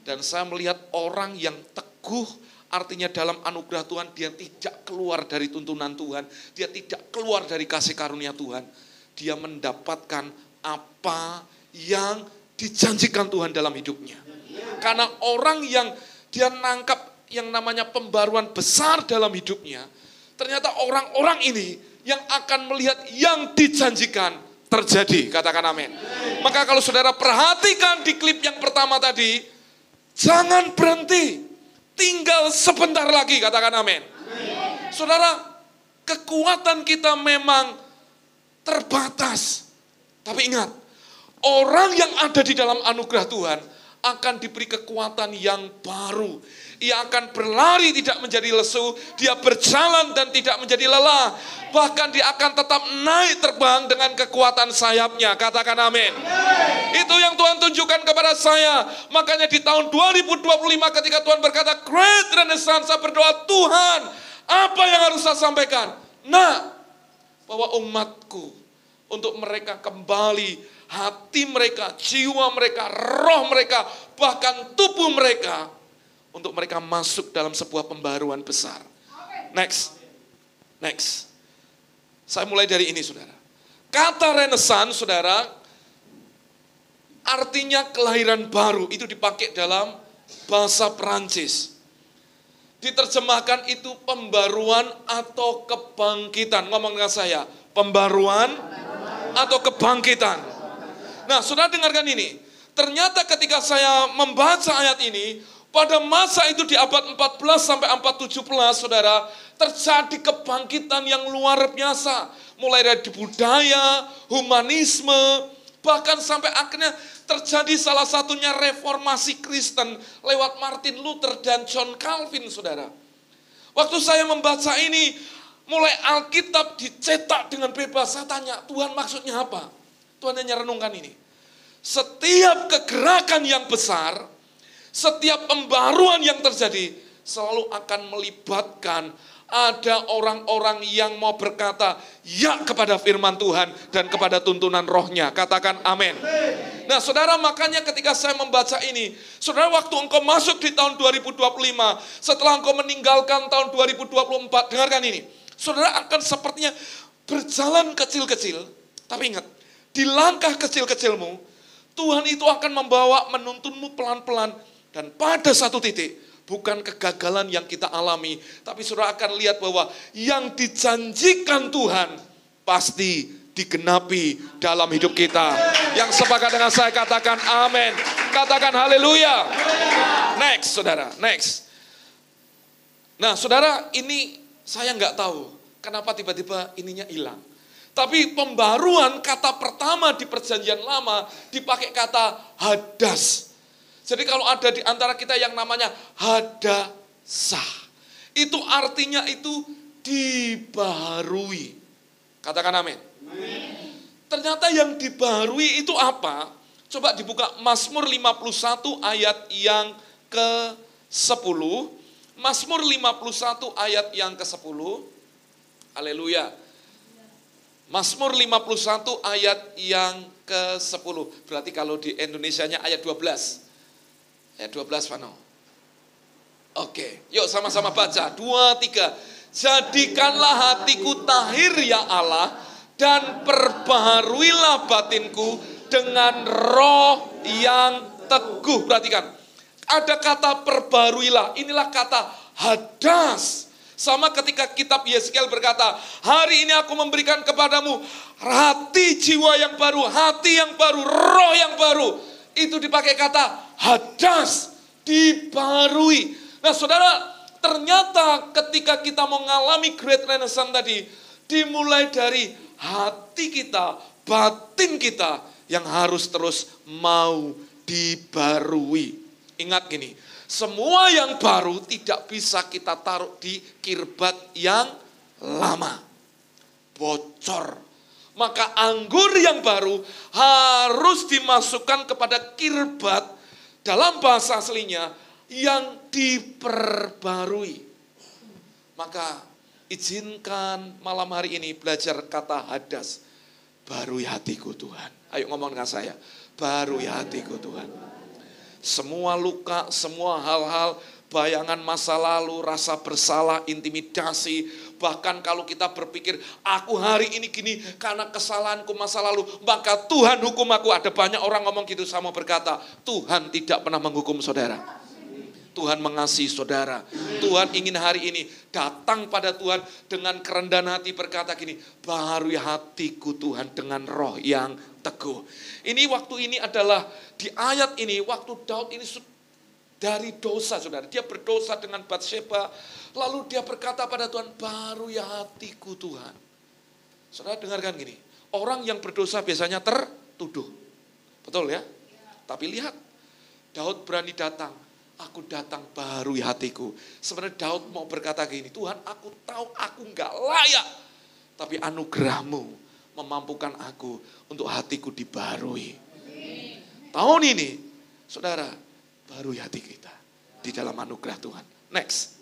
Dan saya melihat orang yang teguh, artinya dalam anugerah Tuhan, dia tidak keluar dari tuntunan Tuhan, dia tidak keluar dari kasih karunia Tuhan. Dia mendapatkan apa yang dijanjikan Tuhan dalam hidupnya. Karena orang yang dia nangkap yang namanya pembaruan besar dalam hidupnya, ternyata orang-orang ini yang akan melihat yang dijanjikan terjadi. Katakan amin. Maka kalau saudara perhatikan di klip yang pertama tadi, jangan berhenti, tinggal sebentar lagi. Katakan amin. Saudara, kekuatan kita memang terbatas. Tapi ingat, orang yang ada di dalam anugerah Tuhan akan diberi kekuatan yang baru. Ia akan berlari tidak menjadi lesu, dia berjalan dan tidak menjadi lelah. Bahkan dia akan tetap naik terbang dengan kekuatan sayapnya. Katakan amin. Itu yang Tuhan tunjukkan kepada saya. Makanya di tahun 2025 ketika Tuhan berkata Great Renaissance, saya berdoa, Tuhan, apa yang harus saya sampaikan? Nah, bahwa umatku, untuk mereka kembali, hati mereka, jiwa mereka, roh mereka, bahkan tubuh mereka, untuk mereka masuk dalam sebuah pembaruan besar. Next. Saya mulai dari ini, saudara. Kata Renaissance, saudara, artinya kelahiran baru. Itu dipakai dalam bahasa Perancis. Diterjemahkan itu pembaruan atau kebangkitan. Ngomong dengan saya, pembaruan atau kebangkitan. Nah, saudara dengarkan ini. Ternyata ketika saya membaca ayat ini, pada masa itu di abad 14 sampai abad 17, saudara, terjadi kebangkitan yang luar biasa. Mulai dari budaya, humanisme, bahkan sampai akhirnya terjadi salah satunya reformasi Kristen lewat Martin Luther dan John Calvin, saudara. Waktu saya membaca ini, mulai Alkitab dicetak dengan bebas, saya tanya, Tuhan maksudnya apa? Tuhan hanya renungkan ini. Setiap kegerakan yang besar, setiap pembaruan yang terjadi selalu akan melibatkan ada orang-orang yang mau berkata ya kepada firman Tuhan dan kepada tuntunan rohnya. Katakan amin. Nah, saudara, makanya ketika saya membaca ini, saudara, waktu engkau masuk di tahun 2025, setelah engkau meninggalkan tahun 2024, dengarkan ini. Saudara akan sepertinya berjalan kecil-kecil, tapi ingat, di langkah kecil-kecilmu, Tuhan itu akan membawa menuntunmu pelan-pelan. Dan pada satu titik, bukan kegagalan yang kita alami, tapi saudara akan lihat bahwa yang dijanjikan Tuhan pasti digenapi dalam hidup kita. Yang sepakat dengan saya katakan amin. Katakan haleluya. Next, saudara, next. Nah, saudara, ini saya nggak tahu kenapa tiba-tiba ininya hilang. Tapi pembaruan kata pertama di perjanjian lama dipakai kata hadas. Jadi kalau ada di antara kita yang namanya hadasah, itu artinya itu dibaharui. Katakan amin. Ternyata yang dibaharui itu apa? Coba dibuka Mazmur 51 ayat yang ke-10. Mazmur 51 ayat yang ke-10. Haleluya. Mazmur 51 ayat yang ke-10. Berarti kalau di Indonesianya ayat 12. Ayat 12, Fano. Oke, yuk sama-sama baca. 2, 3. Jadikanlah hatiku tahir ya Allah, dan perbaharuilah batinku dengan roh yang teguh. Perhatikan, ada kata perbaharuilah, inilah kata hadas. Sama ketika kitab Yeskiel berkata, hari ini aku memberikan kepadamu hati jiwa yang baru, hati yang baru, roh yang baru. Itu dipakai kata hadas, dibaharui. Nah, saudara, ternyata ketika kita mengalami Great Renaissance tadi, dimulai dari hati kita, batin kita yang harus terus mau dibarui. Ingat gini, semua yang baru tidak bisa kita taruh di kirbat yang lama. Bocor. Maka anggur yang baru harus dimasukkan kepada kirbat, dalam bahasa aslinya, yang diperbarui. Maka izinkan malam hari ini belajar kata hadas. Barui hatiku Tuhan. Ayo ngomong dengan saya. Barui hatiku Tuhan. Semua luka, semua hal-hal, bayangan masa lalu, rasa bersalah, intimidasi. Bahkan kalau kita berpikir, aku hari ini gini karena kesalahanku masa lalu, maka Tuhan hukum aku. Ada banyak orang ngomong gitu, sama berkata, Tuhan tidak pernah menghukum saudara. Tuhan mengasihi saudara. Tuhan ingin hari ini datang pada Tuhan dengan kerendahan hati berkata gini, baharui hatiku Tuhan dengan roh yang teguh. Ini waktu ini adalah di ayat ini, waktu Daud ini dari dosa saudara. Dia berdosa dengan Batsheba, lalu dia berkata pada Tuhan, baharui hatiku Tuhan. Saudara dengarkan gini, orang yang berdosa biasanya tertuduh. Betul ya? Tapi lihat, Daud berani datang. Aku datang baharui hatiku. Sebenarnya Daud mau berkata gini, Tuhan aku tahu aku enggak layak. Tapi anugerah-Mu memampukan aku untuk hatiku dibaharui. Tahun ini, saudara, baharui hati kita di dalam anugerah Tuhan. Next.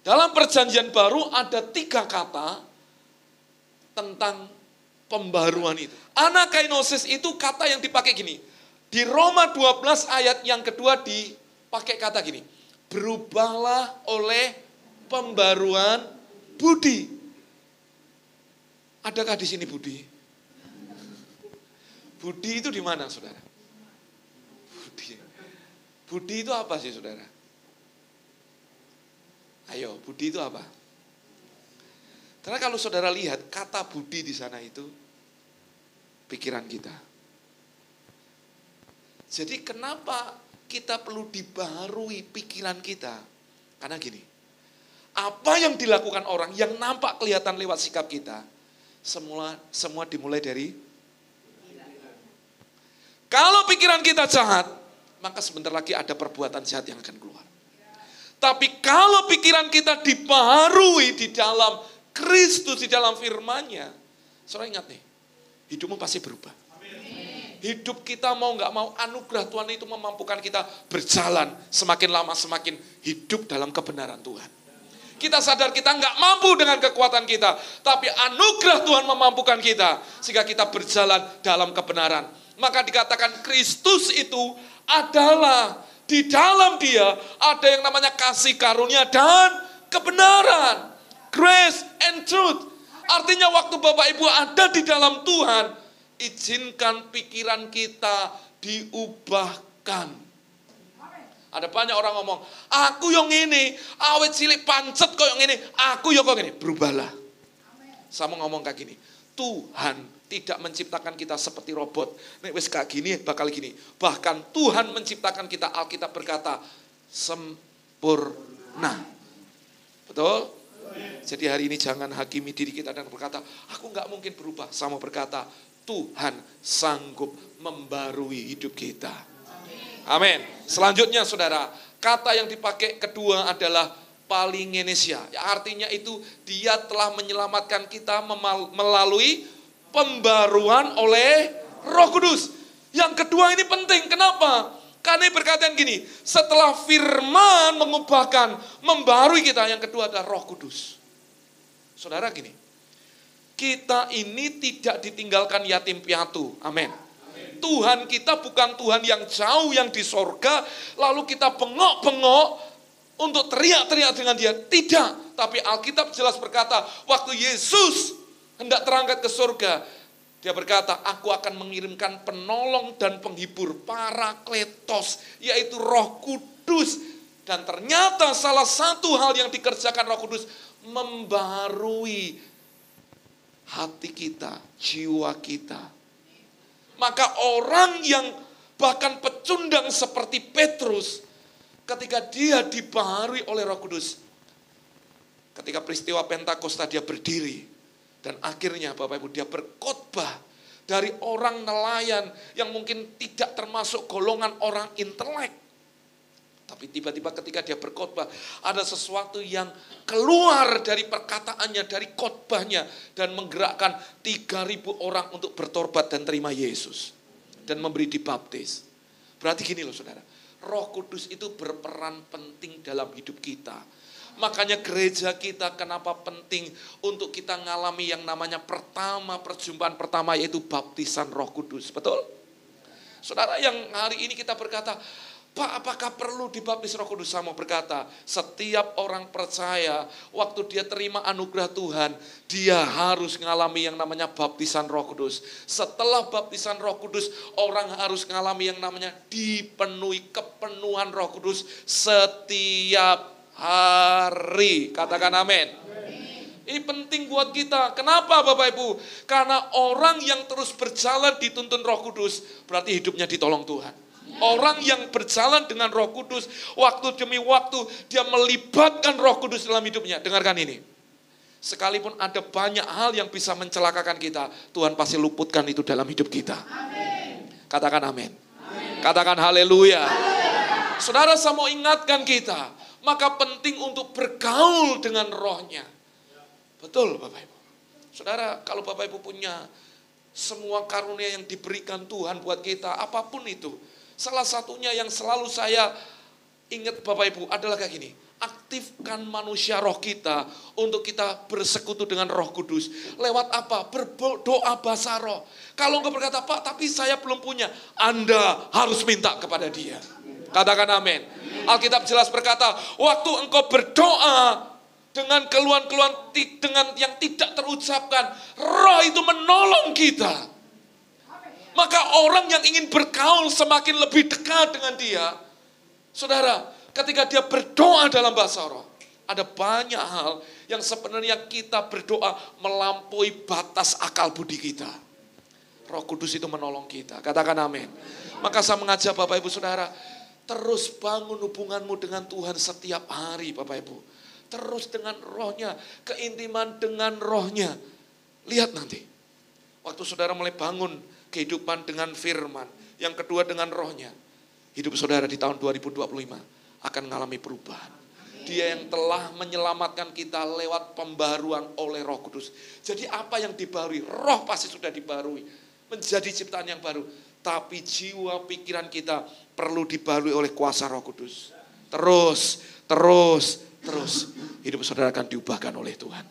Dalam perjanjian baru ada 3 kata tentang pembaharuan itu. Anakainosis itu kata yang dipakai gini. Di Roma 12 ayat yang kedua dipakai kata gini. Berubahlah oleh pembaruan budi. Adakah di sini budi? Budi itu di mana, saudara? Budi. Budi itu apa sih, saudara? Ayo, budi itu apa? Karena kalau saudara lihat kata budi di sana itu pikiran kita. Jadi kenapa kita perlu dibaharui pikiran kita? Karena gini, apa yang dilakukan orang yang nampak kelihatan lewat sikap kita, semua dimulai dari kalau pikiran kita jahat, maka sebentar lagi ada perbuatan jahat yang akan keluar. Tapi kalau pikiran kita dibaharui di dalam Kristus, di dalam firman-Nya, saudara ingat nih, hidupmu pasti berubah. Hidup kita mau nggak mau, anugerah Tuhan itu memampukan kita berjalan semakin lama semakin hidup dalam kebenaran Tuhan. Kita sadar kita nggak mampu dengan kekuatan kita, tapi anugerah Tuhan memampukan kita sehingga kita berjalan dalam kebenaran. Maka dikatakan Kristus itu adalah di dalam Dia ada yang namanya kasih karunia dan kebenaran, grace and truth. Artinya waktu Bapak Ibu ada di dalam Tuhan, izinkan pikiran kita diubahkan. Ada banyak orang ngomong, aku yang ini, awet cilik pancet kok yang ini, aku yang kok ini. Berubahlah. Sama ngomong kayak gini, Tuhan tidak menciptakan kita seperti robot. Nek wis kayak gini bakal gini. Bahkan Tuhan menciptakan kita, Alkitab berkata, sempurna. Betul? Jadi hari ini jangan hakimi diri kita dan berkata, aku nggak mungkin berubah. Sama berkata, Tuhan sanggup membarui hidup kita. Amin. Selanjutnya saudara, kata yang dipakai kedua adalah palingenesia. Artinya itu Dia telah menyelamatkan kita melalui pembaruan oleh Roh Kudus. Yang kedua ini penting. Kenapa? Karena berkaitan gini, setelah firman mengubahkan, membarui kita, yang kedua adalah Roh Kudus. Saudara gini, kita ini tidak ditinggalkan yatim piatu. Amin. Tuhan kita bukan Tuhan yang jauh, yang di sorga, lalu kita bengok-bengok untuk teriak-teriak dengan Dia. Tidak. Tapi Alkitab jelas berkata, waktu Yesus hendak terangkat ke sorga, Dia berkata, aku akan mengirimkan penolong dan penghibur, Parakletos, yaitu Roh Kudus. Dan ternyata salah satu hal yang dikerjakan Roh Kudus, membarui hati kita, jiwa kita. Maka orang yang bahkan pecundang seperti Petrus, ketika dia dibaharui oleh Roh Kudus, ketika peristiwa Pentakosta dia berdiri, dan akhirnya Bapak Ibu dia berkhotbah dari orang nelayan yang mungkin tidak termasuk golongan orang intelek. Tapi tiba-tiba ketika dia berkhotbah, ada sesuatu yang keluar dari perkataannya, dari khotbahnya, dan menggerakkan 3.000 orang untuk bertobat dan terima Yesus. Dan memberi dibaptis. Berarti gini loh saudara, Roh Kudus itu berperan penting dalam hidup kita. Makanya gereja kita kenapa penting untuk kita ngalami yang namanya perjumpaan pertama, yaitu baptisan Roh Kudus. Betul? Saudara yang hari ini kita berkata, Pak, apakah perlu dibaptis Roh Kudus? Saya mau berkata, setiap orang percaya, waktu dia terima anugerah Tuhan, dia harus mengalami yang namanya baptisan Roh Kudus. Setelah baptisan Roh Kudus, orang harus mengalami yang namanya dipenuhi kepenuhan Roh Kudus setiap hari. Katakan amin. Ini penting buat kita. Kenapa Bapak Ibu? Karena orang yang terus berjalan dituntun Roh Kudus, berarti hidupnya ditolong Tuhan. Orang yang berjalan dengan Roh Kudus, waktu demi waktu dia melibatkan Roh Kudus dalam hidupnya. Dengarkan ini. Sekalipun ada banyak hal yang bisa mencelakakan kita, Tuhan pasti luputkan itu dalam hidup kita. Amin. Katakan amin. Amin. Katakan haleluya. Saudara, saya mau ingatkan kita, maka penting untuk bergaul dengan rohnya. Betul Bapak Ibu. Saudara, kalau Bapak Ibu punya semua karunia yang diberikan Tuhan buat kita, apapun itu, salah satunya yang selalu saya ingat Bapak Ibu adalah kayak gini. Aktifkan manusia roh kita untuk kita bersekutu dengan Roh Kudus. Lewat apa? Berdoa bahasa roh. Kalau engkau berkata, Pak, tapi saya belum punya. Anda harus minta kepada dia. Katakan amin. Alkitab jelas berkata, waktu engkau berdoa dengan keluhan-keluhan dengan yang tidak terucapkan, roh itu menolong kita. Maka orang yang ingin bergaul semakin lebih dekat dengan dia. Saudara, ketika dia berdoa dalam bahasa roh, ada banyak hal yang sebenarnya kita berdoa melampaui batas akal budi kita. Roh Kudus itu menolong kita. Katakan amin. Maka saya mengajak Bapak Ibu Saudara, terus bangun hubunganmu dengan Tuhan setiap hari Bapak Ibu. Terus dengan rohnya, keintiman dengan rohnya. Lihat nanti, waktu saudara mulai bangun kehidupan dengan firman, yang kedua dengan rohnya, hidup saudara di tahun 2025 akan mengalami perubahan. Dia yang telah menyelamatkan kita lewat pembaruan oleh Roh Kudus. Jadi apa yang dibarui? Roh pasti sudah dibarui, menjadi ciptaan yang baru. Tapi jiwa pikiran kita perlu dibarui oleh kuasa Roh Kudus. Terus hidup saudara akan diubahkan oleh Tuhan.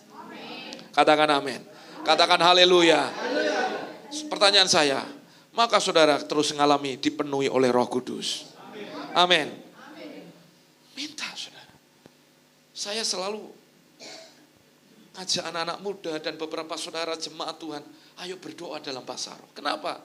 Katakan amin. Katakan haleluya. Pertanyaan saya, maka saudara terus mengalami dipenuhi oleh Roh Kudus. Amin. Minta saudara. Saya selalu ngajak anak-anak muda dan beberapa saudara jemaat Tuhan, ayo berdoa dalam bahasa roh. Kenapa?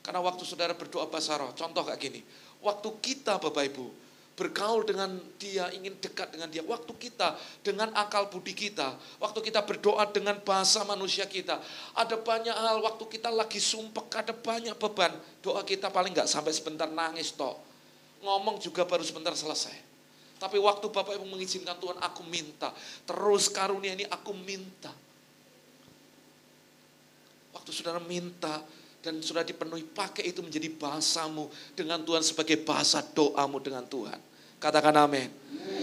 Karena waktu saudara berdoa bahasa roh, contoh kayak gini. Waktu kita Bapak Ibu bergaul dengan dia, ingin dekat dengan dia. Waktu kita dengan akal budi kita, waktu kita berdoa dengan bahasa manusia kita, ada banyak hal, waktu kita lagi sumpek, ada banyak beban. Doa kita paling gak sampai sebentar nangis toh. Ngomong juga baru sebentar selesai. Tapi waktu Bapak Ibu mengizinkan Tuhan, aku minta. Terus karunia ini aku minta. Waktu saudara minta, dan sudah dipenuhi, pakai itu menjadi bahasamu dengan Tuhan sebagai bahasa doamu dengan Tuhan. Katakan amin.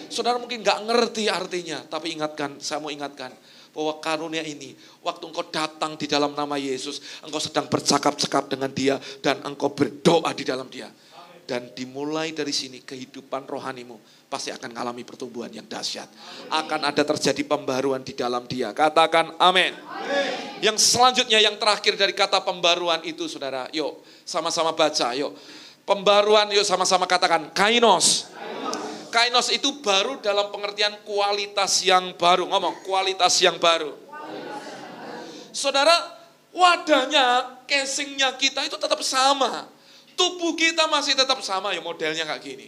Saudara mungkin gak ngerti artinya, tapi ingatkan, saya mau ingatkan bahwa karunia ini, waktu engkau datang di dalam nama Yesus, engkau sedang bercakap-cakap dengan dia dan engkau berdoa di dalam dia. Dan dimulai dari sini kehidupan rohanimu pasti akan mengalami pertumbuhan yang dahsyat. Akan ada terjadi pembaruan di dalam dia. Katakan amin. Yang selanjutnya, yang terakhir dari kata pembaruan itu saudara, yuk sama-sama baca, yuk. Pembaruan, yuk sama-sama katakan, kainos. Kainos itu baru dalam pengertian kualitas yang baru. Ngomong, kualitas yang baru. Saudara, wadahnya, casingnya kita itu tetap sama. Tubuh kita masih tetap sama, ya modelnya kayak gini.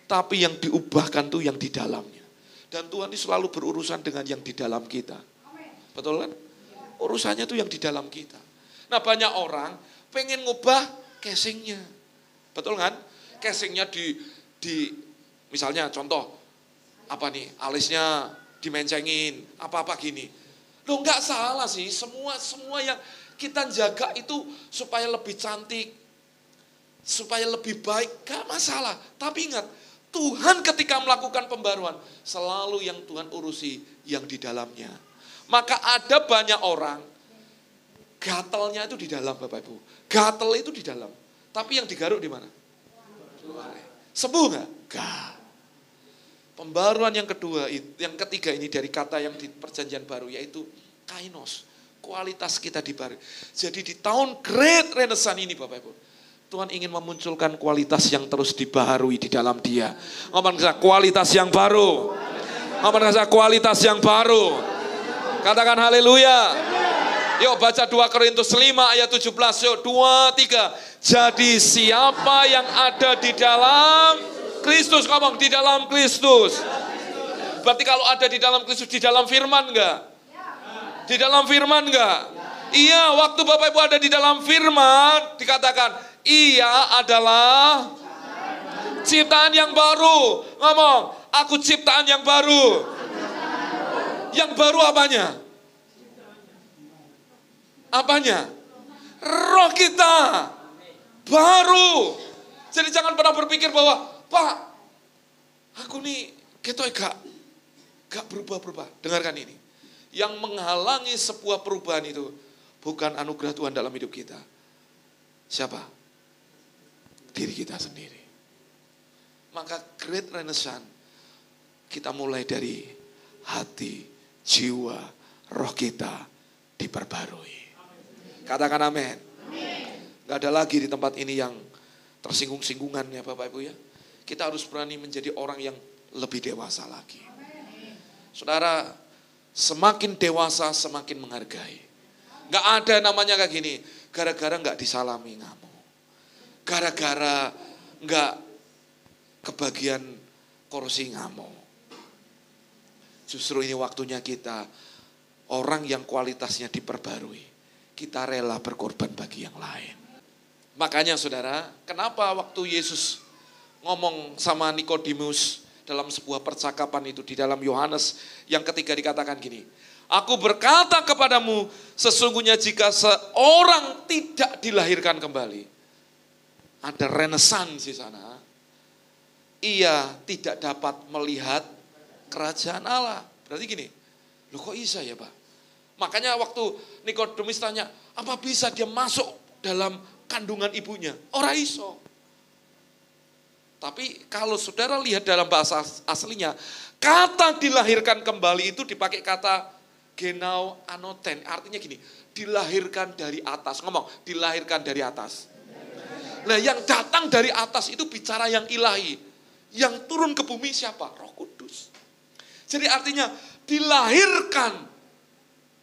Tapi yang diubahkan tuh yang di dalamnya. Dan Tuhan itu selalu berurusan dengan yang di dalam kita. Betul kan? Urusannya tuh yang di dalam kita. Nah banyak orang pengen ngubah casingnya. Betul kan? Casingnya di misalnya contoh, apa nih, alisnya dimencengin, apa-apa gini. Loh nggak salah sih, semua yang kita jaga itu supaya lebih cantik, supaya lebih baik, gak masalah. Tapi ingat, Tuhan ketika melakukan pembaruan, selalu yang Tuhan urusi yang di dalamnya. Maka ada banyak orang, gatalnya itu di dalam Bapak Ibu. Gatal itu di dalam. Tapi yang digaruk di mana? Sembuh gak? Gak. Pembaruan yang kedua, yang ketiga ini dari kata yang di perjanjian baru, yaitu kainos. Kualitas kita dibaru. Jadi di tahun Great Renaissance ini Bapak Ibu, Tuhan ingin memunculkan kualitas yang terus dibaharui di dalam dia. Ngomong ke saya, kualitas yang baru. Ngomong ke saya, kualitas yang baru. Katakan haleluya. Yuk baca 2 Korintus 5 ayat 17. Yuk 2, 3. Jadi siapa yang ada di dalam Kristus. Ngomong di dalam Kristus. Berarti kalau ada di dalam Kristus, di dalam firman enggak? Di dalam firman enggak? Iya, waktu Bapak Ibu ada di dalam firman, dikatakan, ia adalah ciptaan yang baru. Ngomong, aku ciptaan yang baru. Yang baru apanya? Apanya? Roh kita. Baru. Jadi jangan pernah berpikir bahwa, Pak, aku nih ketoy gak berubah-berubah. Dengarkan ini. Yang menghalangi sebuah perubahan itu bukan anugerah Tuhan dalam hidup kita. Siapa? Diri kita sendiri. Maka Great Renaissance kita mulai dari hati, jiwa, roh kita diperbarui. Katakan amin. Gak ada lagi di tempat ini yang tersinggung-singgungan ya Bapak Ibu ya. Kita harus berani menjadi orang yang lebih dewasa lagi. Saudara, semakin dewasa semakin menghargai. Gak ada namanya kayak gini, gara-gara gak disalami kamu. Gara-gara gak kebagian kursi kamu. Justru ini waktunya kita, orang yang kualitasnya diperbarui. Kita rela berkorban bagi yang lain. Makanya saudara, kenapa waktu Yesus ngomong sama Nikodemus dalam sebuah percakapan itu di dalam Yohanes yang ketiga dikatakan gini. Aku berkata kepadamu, sesungguhnya jika seorang tidak dilahirkan kembali, ada renaissance di sana, ia tidak dapat melihat kerajaan Allah. Berarti gini, loh kok bisa ya Pak? Makanya waktu Nikodemus tanya, apa bisa dia masuk dalam kandungan ibunya? Ora iso. Tapi kalau saudara lihat dalam bahasa aslinya, kata dilahirkan kembali itu dipakai kata genau anoten. Artinya gini, dilahirkan dari atas. Ngomong, dilahirkan dari atas. Nah yang datang dari atas itu bicara yang ilahi. Yang turun ke bumi siapa? Roh Kudus. Jadi artinya dilahirkan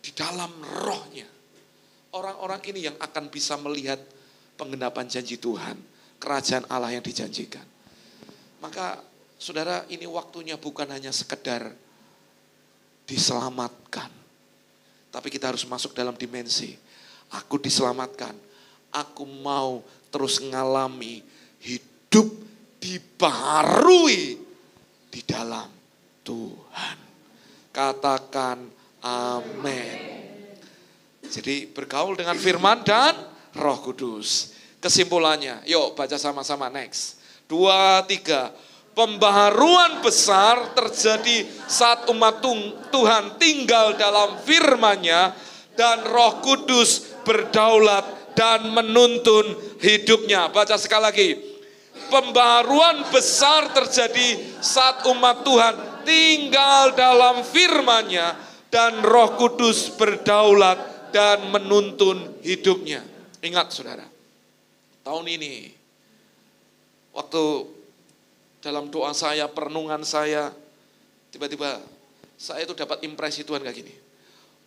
di dalam rohnya. Orang-orang ini yang akan bisa melihat penggenapan janji Tuhan. Kerajaan Allah yang dijanjikan. Maka saudara ini waktunya bukan hanya sekedar diselamatkan. Tapi kita harus masuk dalam dimensi. Aku diselamatkan. Aku mau terus ngalami hidup dibaharui di dalam Tuhan. Katakan amin. Jadi bergaul dengan firman dan Roh Kudus. Kesimpulannya, yuk baca sama-sama next. 2, 3. Pembaharuan besar terjadi saat umat Tuhan tinggal dalam firman-Nya dan Roh Kudus berdaulat dan menuntun hidupnya. Baca sekali lagi. Pembaharuan besar terjadi saat umat Tuhan tinggal dalam firman-Nya dan Roh Kudus berdaulat dan menuntun hidupnya. Ingat saudara, tahun ini waktu dalam doa saya, perenungan saya, tiba-tiba saya itu dapat impresi Tuhan kayak gini.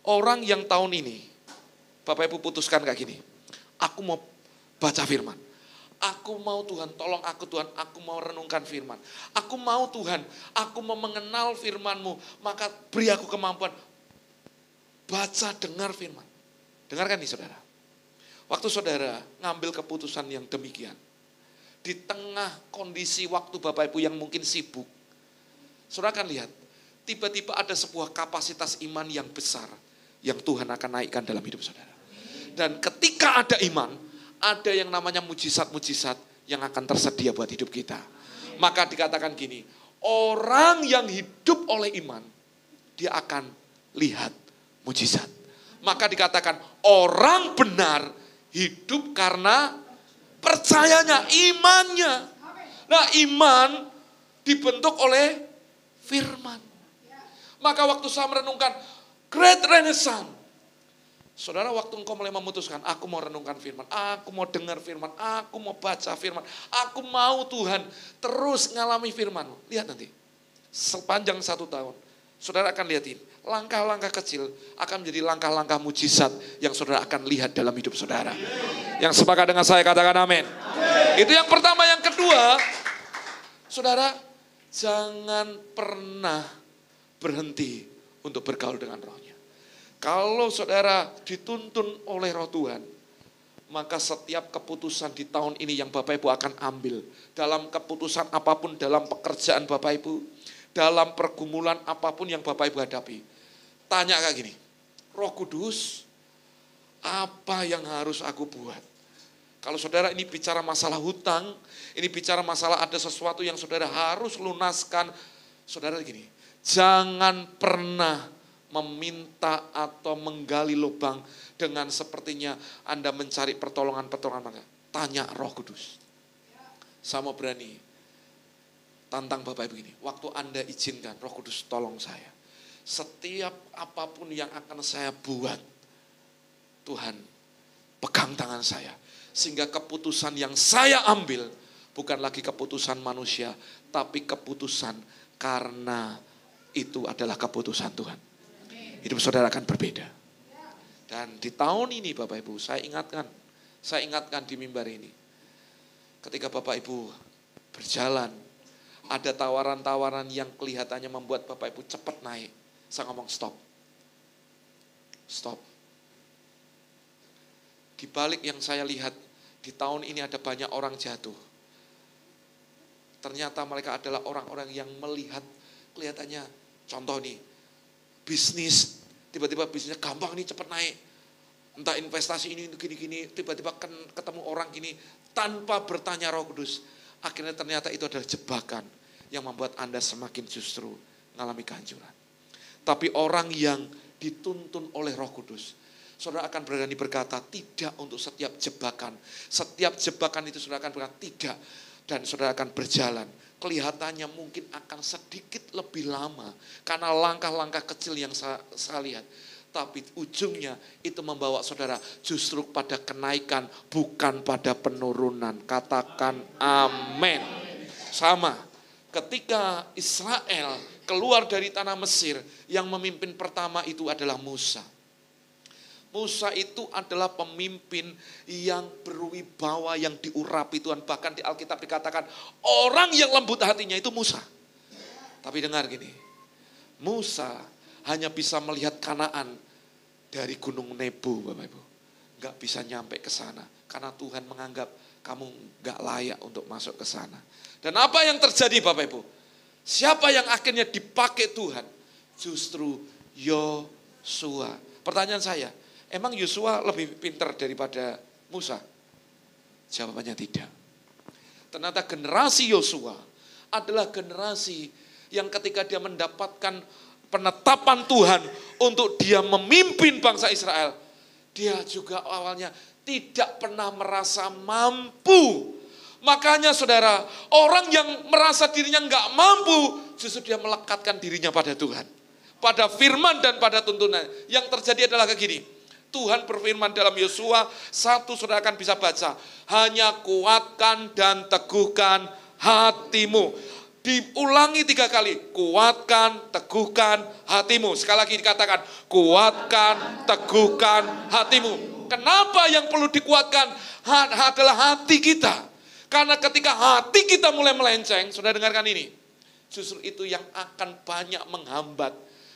Orang yang tahun ini, Bapak Ibu putuskan kayak gini, aku mau baca firman. Aku mau Tuhan, tolong aku Tuhan, aku mau renungkan firman. Aku mau Tuhan, aku mau mengenal firman-Mu, maka beri aku kemampuan baca, dengar firman. Dengarkan nih saudara. Waktu saudara ngambil keputusan yang demikian, di tengah kondisi waktu Bapak Ibu yang mungkin sibuk, saudara akan lihat, tiba-tiba ada sebuah kapasitas iman yang besar, yang Tuhan akan naikkan dalam hidup saudara. Dan ketika ada iman, ada yang namanya mujizat-mujizat yang akan tersedia buat hidup kita. Maka dikatakan gini, orang yang hidup oleh iman, dia akan lihat mujizat. Maka dikatakan, orang benar hidup karena percayanya, imannya. Nah iman dibentuk oleh firman. Maka waktu saya merenungkan Great Renaissance, Saudara, waktu engkau mulai memutuskan, aku mau renungkan firman, aku mau dengar firman, aku mau baca firman, aku mau Tuhan terus ngalami firman. Lihat nanti, sepanjang 1 tahun, saudara akan lihat ini, langkah-langkah kecil akan menjadi langkah-langkah mujizat yang saudara akan lihat dalam hidup saudara. Yang sepakat dengan saya katakan amin. Itu yang pertama. Yang kedua, saudara, jangan pernah berhenti untuk bergaul dengan rohnya. Kalau saudara dituntun oleh roh Tuhan, maka setiap keputusan di tahun ini yang Bapak Ibu akan ambil, dalam keputusan apapun, dalam pekerjaan Bapak Ibu, dalam pergumulan apapun yang Bapak Ibu hadapi, tanya kayak gini, Roh Kudus, apa yang harus aku buat? Kalau saudara ini bicara masalah hutang, ini bicara masalah ada sesuatu yang saudara harus lunaskan, saudara gini, jangan pernah meminta atau menggali lubang dengan sepertinya Anda mencari pertolongan-pertolongan. Maka tanya Roh Kudus. Saya mau berani tantang Bapak Ibu ini. Waktu Anda izinkan, Roh Kudus tolong saya. Setiap apapun yang akan saya buat, Tuhan pegang tangan saya. Sehingga keputusan yang saya ambil bukan lagi keputusan manusia, tapi keputusan karena itu adalah keputusan Tuhan. Hidup saudara akan berbeda. Dan di tahun ini Bapak Ibu, saya ingatkan di mimbar ini. Ketika Bapak Ibu berjalan, ada tawaran-tawaran yang kelihatannya membuat Bapak Ibu cepat naik. Saya ngomong stop. Stop. Di balik yang saya lihat, di tahun ini ada banyak orang jatuh. Ternyata mereka adalah orang-orang yang melihat kelihatannya, contoh nih, bisnis, tiba-tiba bisnisnya gampang nih cepat naik. Entah investasi ini gini-gini, tiba-tiba ketemu orang gini, tanpa bertanya Roh Kudus. Akhirnya ternyata itu adalah jebakan yang membuat Anda semakin justru mengalami kehancuran. Tapi orang yang dituntun oleh Roh Kudus, saudara akan berani berkata tidak untuk setiap jebakan. Setiap jebakan itu saudara akan berkata tidak. Dan saudara akan berjalan. Kelihatannya mungkin akan sedikit lebih lama. Karena langkah-langkah kecil yang saya lihat. Tapi ujungnya itu membawa saudara justru pada kenaikan, bukan pada penurunan. Katakan amin. Sama, ketika Israel keluar dari tanah Mesir, yang memimpin pertama itu adalah Musa. Musa itu adalah pemimpin yang berwibawa, yang diurapi Tuhan. Bahkan di Alkitab dikatakan orang yang lembut hatinya itu Musa. Tapi dengar gini, Musa hanya bisa melihat Kanaan dari Gunung Nebo, Bapak Ibu. Gak bisa nyampe ke sana karena Tuhan menganggap kamu gak layak untuk masuk ke sana. Dan apa yang terjadi Bapak Ibu? Siapa yang akhirnya dipakai Tuhan? Justru Yosua. Pertanyaan saya, emang Yosua lebih pintar daripada Musa? Jawabannya tidak. Ternyata generasi Yosua adalah generasi yang ketika dia mendapatkan penetapan Tuhan untuk dia memimpin bangsa Israel, dia juga awalnya tidak pernah merasa mampu. Makanya saudara, orang yang merasa dirinya nggak mampu, justru dia melekatkan dirinya pada Tuhan, pada firman dan pada tuntunan. Yang terjadi adalah kayak gini. Tuhan berfirman dalam Yosua 1, saudara akan bisa baca. Hanya kuatkan dan teguhkan hatimu. Diulangi 3 kali. Kuatkan, teguhkan hatimu. Sekali lagi dikatakan, kuatkan, teguhkan hatimu. Kenapa yang perlu dikuatkan adalah hati kita. Karena ketika hati kita mulai melenceng, saudara dengarkan ini. Justru itu yang akan banyak menghambat.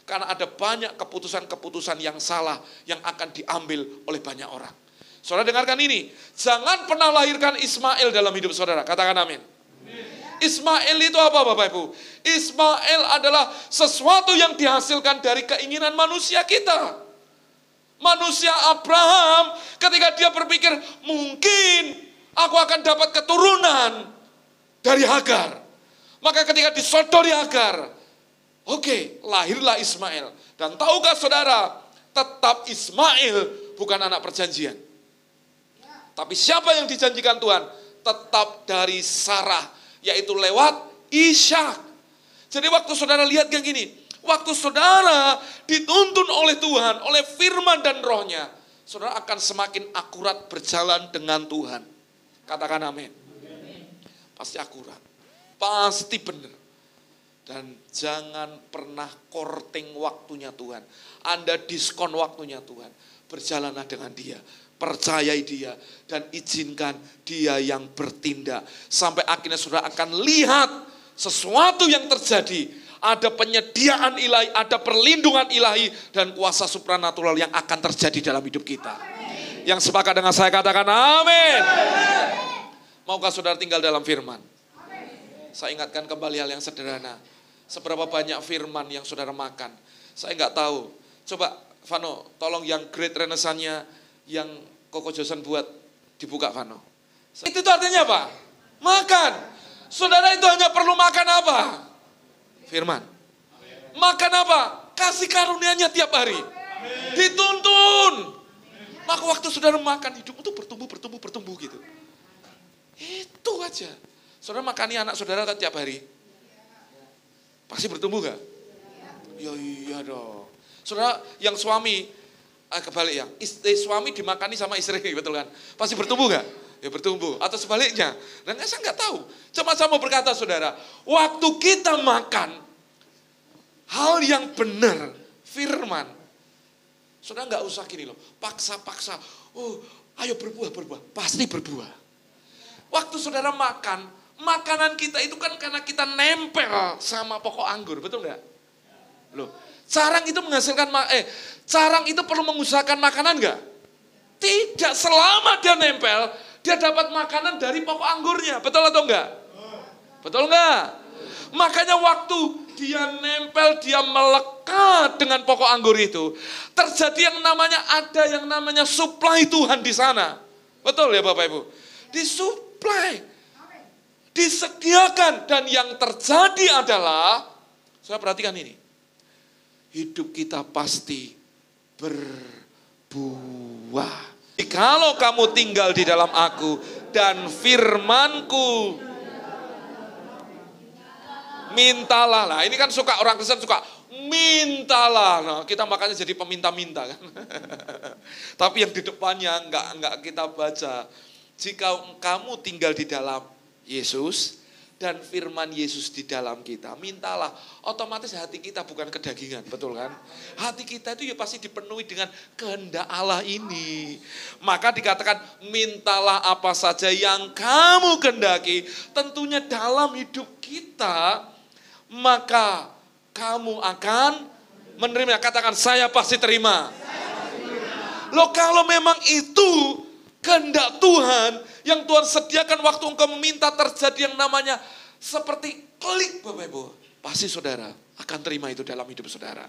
Karena ada banyak keputusan-keputusan yang salah yang akan diambil oleh banyak orang. Saudara dengarkan ini. Jangan pernah lahirkan Ismail dalam hidup saudara. Katakan amin. Ismail itu apa Bapak Ibu? Ismail adalah sesuatu yang dihasilkan dari keinginan manusia kita. Manusia Abraham ketika dia berpikir mungkin aku akan dapat keturunan dari Hagar. Maka ketika disodori Hagar, oke, lahirlah Ismail. Dan tahukah saudara, tetap Ismail bukan anak perjanjian. Tapi siapa yang dijanjikan Tuhan? Tetap dari Sarah, yaitu lewat Ishak. Jadi waktu saudara lihat kayak gini, waktu saudara dituntun oleh Tuhan, oleh firman dan rohnya, saudara akan semakin akurat berjalan dengan Tuhan. Katakan amin. Pasti akurat, pasti benar. Dan jangan pernah korting waktunya Tuhan. Anda diskon waktunya Tuhan. Berjalanlah dengan Dia, percayai Dia, dan izinkan Dia yang bertindak. Sampai akhirnya saudara akan lihat sesuatu yang terjadi. Ada penyediaan ilahi, ada perlindungan ilahi, dan kuasa supranatural yang akan terjadi dalam hidup kita. Yang sepakat dengan saya katakan amin. Maukah saudara tinggal dalam firman? Saya ingatkan kembali hal yang sederhana. Seberapa banyak firman yang saudara makan? Saya nggak tahu. Coba Vano, tolong yang Great Renaissance-nya yang Koko Josan buat dibuka Vano. Itu artinya apa? Makan. Saudara itu hanya perlu makan apa? Firman. Makan apa? Kasih karunia-Nya tiap hari. Dituntun. Maka waktu saudara makan, hidup itu bertumbuh gitu. Itu aja. Saudara makani anak saudara kan tiap hari. Pasti bertumbuh gak? Ya iya dong. Saudara yang suami, kebalik ya, suami dimakani sama istri, betul kan? Pasti bertumbuh gak? Ya bertumbuh. Atau sebaliknya. Dan saya nggak tahu. Cuma saya mau berkata saudara, waktu kita makan hal yang benar, firman, saudara nggak usah gini loh, paksa-paksa. Oh, ayo berbuah, pasti berbuah. Waktu saudara makan, makanan kita itu kan karena kita nempel sama pokok anggur, betul nggak? Loh, carang itu menghasilkan, carang itu perlu mengusahakan makanan nggak? Tidak, selama dia nempel, dia dapat makanan dari pokok anggurnya, betul atau enggak? Betul enggak? Makanya waktu dia nempel, dia melekat dengan pokok anggur itu, terjadi ada yang namanya supply Tuhan di sana. Betul ya Bapak Ibu? Disuplai, disediakan, dan yang terjadi adalah, saya perhatikan ini, hidup kita pasti berbuah. Kalau kamu tinggal di dalam aku dan firmanku, mintalah. Nah, ini kan suka orang Kristen suka mintalah. Nah, kita makanya jadi peminta-minta kan. Tapi yang di depannya enggak kita baca. Jika kamu tinggal di dalam Yesus dan firman Yesus di dalam kita, mintalah. Otomatis hati kita bukan kedagingan, betul kan? Hati kita itu ya pasti dipenuhi dengan kehendak Allah ini. Maka dikatakan mintalah apa saja yang kamu kehendaki, tentunya dalam hidup kita, maka kamu akan menerima. Katakan, saya pasti terima. Loh, kalau memang itu kehendak Tuhan, yang Tuhan sediakan waktu engkau meminta terjadi yang namanya seperti klik Bapak Ibu, pasti saudara akan terima itu dalam hidup saudara.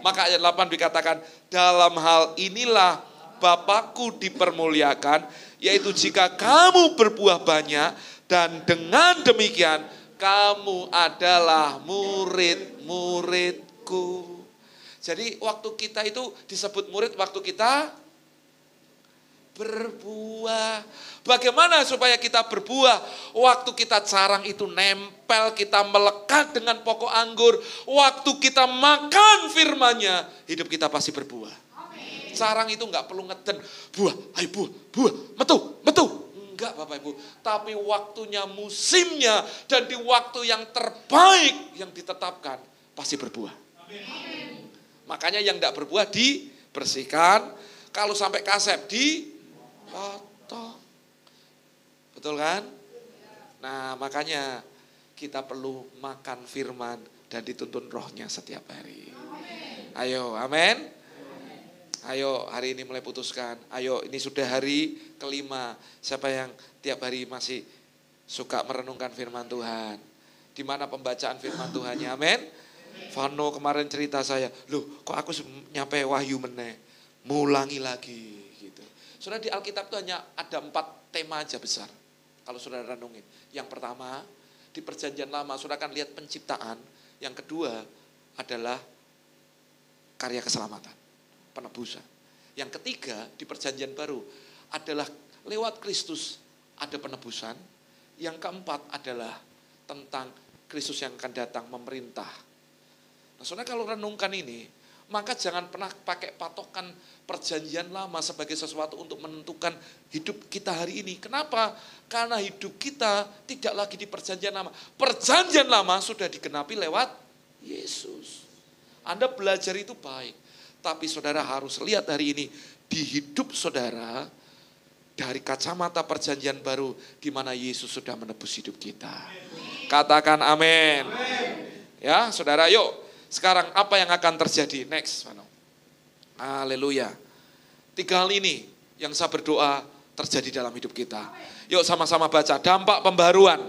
Maka ayat 8 dikatakan, dalam hal inilah Bapakku dipermuliakan, yaitu jika kamu berbuah banyak, dan dengan demikian kamu adalah murid-muridku. Jadi waktu kita itu disebut murid, waktu kita berbuah. Bagaimana supaya kita berbuah? Waktu kita carang itu nempel, kita melekat dengan pokok anggur. Waktu kita makan firman-Nya, hidup kita pasti berbuah. Amin. Carang itu enggak perlu ngeden, buah, ayo buah, metu. Enggak Bapak Ibu. Tapi waktunya, musimnya, dan di waktu yang terbaik yang ditetapkan, pasti berbuah. Amin. Makanya yang enggak berbuah dibersihkan. Kalau sampai kasep dipotong. Betul kan? Nah, makanya kita perlu makan firman dan dituntun rohnya setiap hari. Ayo, amin. Ayo, hari ini mulai putuskan. Ayo, ini sudah hari kelima. Siapa yang tiap hari masih suka merenungkan firman Tuhan? Di mana pembacaan firman Tuhannya? Amin. Vano kemarin cerita saya, loh kok aku nyampe wahyu meneh. Mulangi lagi gitu. Saudara, di Alkitab itu hanya ada 4 tema aja besar. Kalau saudara renungin. Yang pertama, di perjanjian lama saudara akan lihat penciptaan. Yang kedua adalah karya keselamatan, penebusan. Yang ketiga, di perjanjian baru adalah lewat Kristus ada penebusan. Yang keempat adalah tentang Kristus yang akan datang memerintah. Nah, saudara kalau renungkan ini, Maka jangan pernah pakai patokan perjanjian lama sebagai sesuatu untuk menentukan hidup kita hari ini. Kenapa? Karena hidup kita tidak lagi di perjanjian lama. Perjanjian lama sudah digenapi lewat Yesus. Anda belajar itu baik. Tapi saudara harus lihat hari ini di hidup saudara dari kacamata perjanjian baru di mana Yesus sudah menebus hidup kita. Katakan amin. Ya, saudara, yuk. Sekarang apa yang akan terjadi? Next. Haleluya. 3 hal ini yang saya berdoa terjadi dalam hidup kita. Yuk sama-sama baca dampak pembaruan.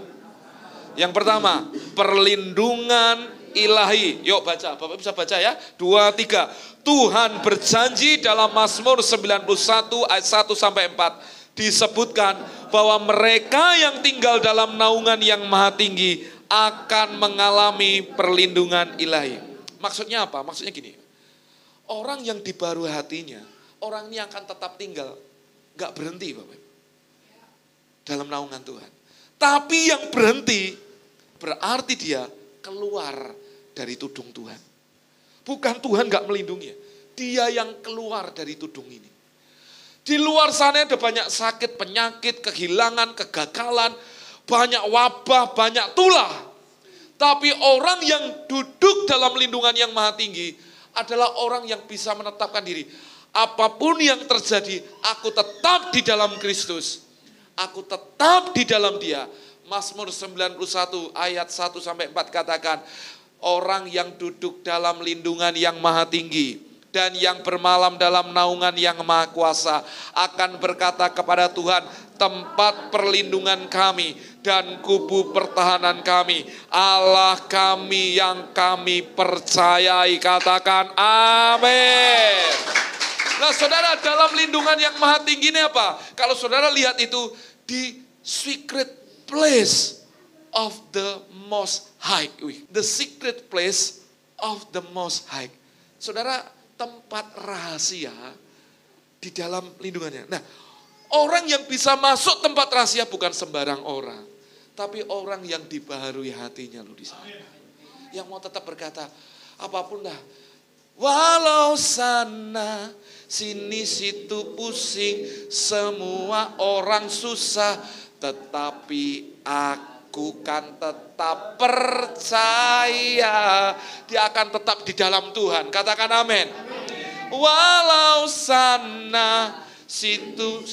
Yang pertama, perlindungan ilahi. Yuk baca, Bapak bisa baca ya. 2, 3. Tuhan berjanji dalam Mazmur 91 ayat 1 sampai 4. Disebutkan bahwa mereka yang tinggal dalam naungan yang maha tinggi akan mengalami perlindungan ilahi. Maksudnya apa? Maksudnya gini, orang yang dibaharui hatinya, orang ini akan tetap tinggal, gak berhenti Bapak, dalam naungan Tuhan. Tapi yang berhenti, berarti dia keluar dari tudung Tuhan. Bukan Tuhan gak melindungi, dia yang keluar dari tudung ini. Di luar sana ada banyak sakit, penyakit, kehilangan, kegagalan, banyak wabah, banyak tulah. Tapi orang yang duduk dalam lindungan yang maha tinggi adalah orang yang bisa menetapkan diri. Apapun yang terjadi, aku tetap di dalam Kristus. Aku tetap di dalam Dia. Mazmur 91 ayat 1 sampai 4 katakan, orang yang duduk dalam lindungan yang maha tinggi dan yang bermalam dalam naungan yang maha kuasa akan berkata kepada Tuhan, tempat perlindungan kami dan kubu pertahanan kami, Allah kami yang kami percayai. Katakan amin. Nah saudara, dalam lindungan yang maha tinggi ini apa? Kalau saudara lihat itu di secret place of the most high. The secret place of the most high. Saudara, tempat rahasia di dalam lindungannya. Nah, orang yang bisa masuk tempat rahasia bukan sembarang orang, tapi orang yang dibaharui hatinya loh di sana. Yang mau tetap berkata, apapun dah, walau sana sini situ pusing, semua orang susah, tetapi aku kan tetap percaya. Dia akan tetap di dalam Tuhan. Katakan amin. Walau sana situ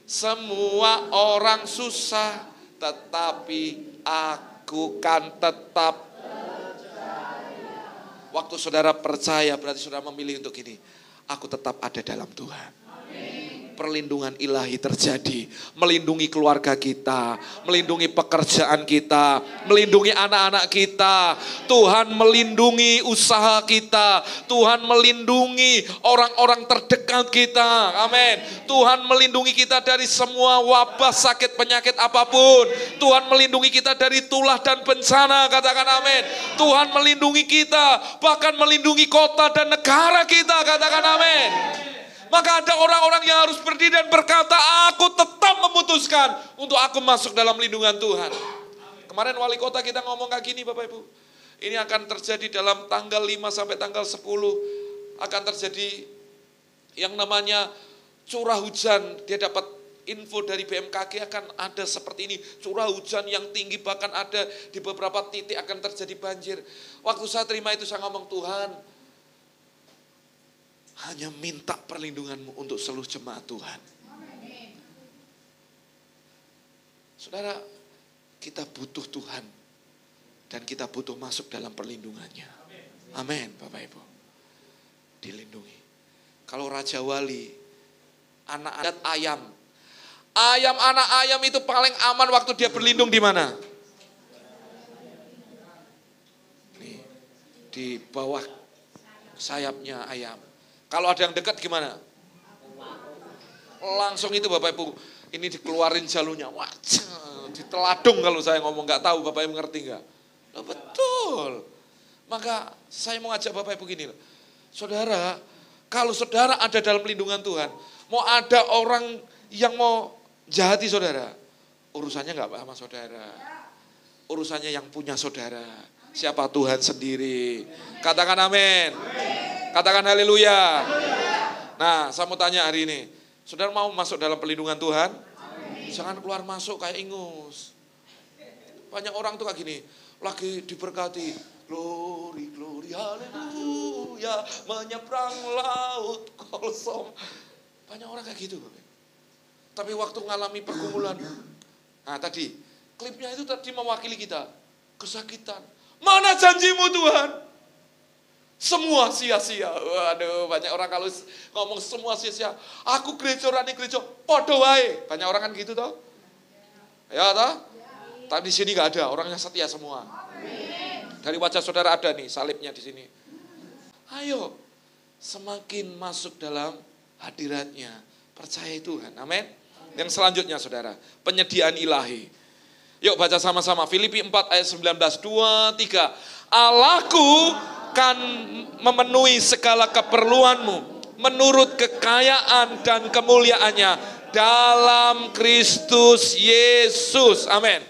semua orang susah, tetapi aku kan tetap percaya. Waktu saudara percaya berarti saudara memilih untuk ini. Aku tetap ada dalam Tuhan. Perlindungan ilahi terjadi, melindungi keluarga kita, melindungi pekerjaan kita, melindungi anak-anak kita. Tuhan melindungi usaha kita, Tuhan melindungi orang-orang terdekat kita. Amin. Tuhan melindungi kita dari semua wabah, sakit, penyakit apapun. Tuhan melindungi kita dari tulah dan bencana. Katakan amin. Tuhan melindungi kita, bahkan melindungi kota dan negara kita. Katakan amin. Maka ada orang-orang yang harus berdiri dan berkata, aku tetap memutuskan untuk aku masuk dalam lindungan Tuhan. Kemarin wali kota kita ngomong kayak gini Bapak Ibu. Ini akan terjadi dalam tanggal 5 sampai tanggal 10. Akan terjadi yang namanya curah hujan. Dia dapat info dari BMKG akan ada seperti ini. Curah hujan yang tinggi, bahkan ada di beberapa titik akan terjadi banjir. Waktu saya terima itu saya ngomong, Tuhan, hanya minta perlindungan-Mu untuk seluruh jemaat Tuhan. Saudara, kita butuh Tuhan dan kita butuh masuk dalam perlindungannya. Amin, Bapak Ibu. Dilindungi. Kalau Raja Wali, anak ayam. Ayam, anak ayam itu paling aman waktu dia berlindung di mana? Nih, di bawah sayapnya ayam. Kalau ada yang dekat gimana? Langsung itu Bapak Ibu, ini dikeluarin jalurnya. Wah, diteladung kalau saya ngomong, nggak tahu Bapak Ibu ngerti nggak? Loh, betul. Maka saya mau ngajak Bapak Ibu gini loh. Saudara, kalau saudara ada dalam lindungan Tuhan, mau ada orang yang mau jahati saudara, urusannya nggak sama saudara. Urusannya yang punya saudara. Siapa? Tuhan sendiri. Katakan amin. Katakan haleluya. Nah, saya mau tanya hari ini. Saudara mau masuk dalam perlindungan Tuhan? Jangan keluar masuk kayak ingus. Banyak orang tuh kayak gini. Lagi diberkati. Glory, glory, haleluya. Menyeberang laut kosong. Banyak orang kayak gitu. Tapi waktu mengalami pergumulan. Nah tadi, klipnya itu tadi mewakili kita. Kesakitan. Mana janjimu Tuhan? Semua sia-sia. Waduh, banyak orang kalau ngomong semua sia-sia. Aku gereja, rani gereja, podo wae. Banyak orang kan gitu toh? Ya toh? Tapi di sini nggak ada, orangnya setia semua. Dari wajah saudara ada nih salibnya di sini. Ayo, semakin masuk dalam hadiratnya. Percaya Tuhan, amin. Yang selanjutnya saudara, penyediaan ilahi. Yuk baca sama-sama, Filipi 4 ayat 19, 2, 3. Allahku kan memenuhi segala keperluanmu menurut kekayaan dan kemuliaannya dalam Kristus Yesus. Amin.